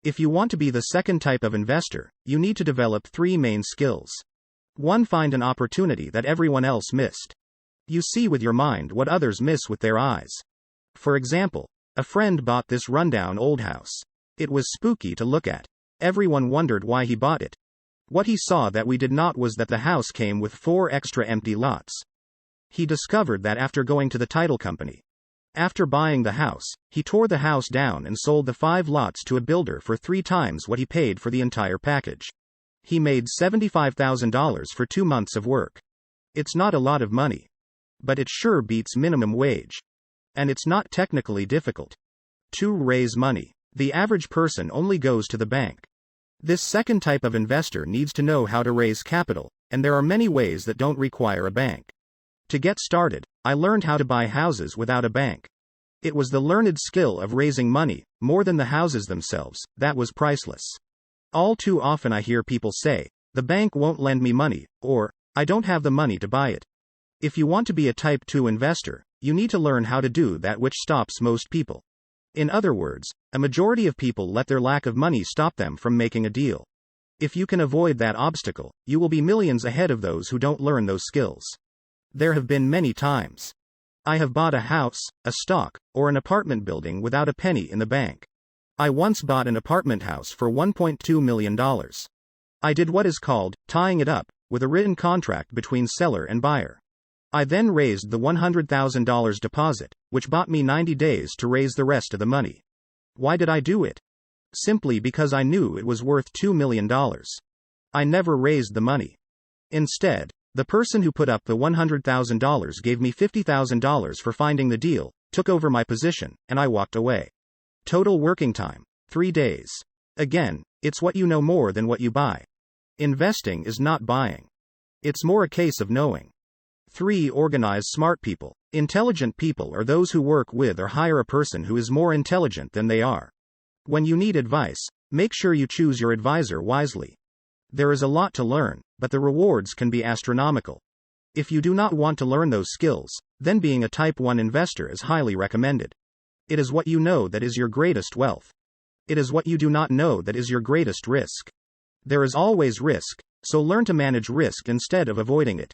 If you want to be the second type of investor, you need to develop 3 main skills. 1. Find an opportunity that everyone else missed. You see with your mind what others miss with their eyes. For example, a friend bought this rundown old house. It was spooky to look at. Everyone wondered why he bought it. What he saw that we did not was that the house came with 4 extra empty lots. He discovered that after going to the title company. After buying the house, he tore the house down and sold the 5 lots to a builder for 3 times what he paid for the entire package. He made $75,000 for 2 months of work. It's not a lot of money. But it sure beats minimum wage. And it's not technically difficult. 2. Raise money. The average person only goes to the bank. This second type of investor needs to know how to raise capital, and there are many ways that don't require a bank. To get started, I learned how to buy houses without a bank. It was the learned skill of raising money, more than the houses themselves, that was priceless. All too often I hear people say, the bank won't lend me money, or, I don't have the money to buy it. If you want to be a type 2 investor, you need to learn how to do that which stops most people. In other words, a majority of people let their lack of money stop them from making a deal. If you can avoid that obstacle, you will be millions ahead of those who don't learn those skills. There have been many times. I have bought a house, a stock, or an apartment building without a penny in the bank. I once bought an apartment house for $1.2 million. I did what is called tying it up, with a written contract between seller and buyer. I then raised the $100,000 deposit, which bought me 90 days to raise the rest of the money. Why did I do it? Simply because I knew it was worth $2 million. I never raised the money. Instead, the person who put up the $100,000 gave me $50,000 for finding the deal, took over my position, and I walked away. Total working time, 3 days. Again, it's what you know more than what you buy. Investing is not buying. It's more a case of knowing. 3. Organize smart people. Intelligent people are those who work with or hire a person who is more intelligent than they are. When you need advice, make sure you choose your advisor wisely. There is a lot to learn, but the rewards can be astronomical. If you do not want to learn those skills, then being a type 1 investor is highly recommended. It is what you know that is your greatest wealth. It is what you do not know that is your greatest risk. There is always risk, so learn to manage risk instead of avoiding it.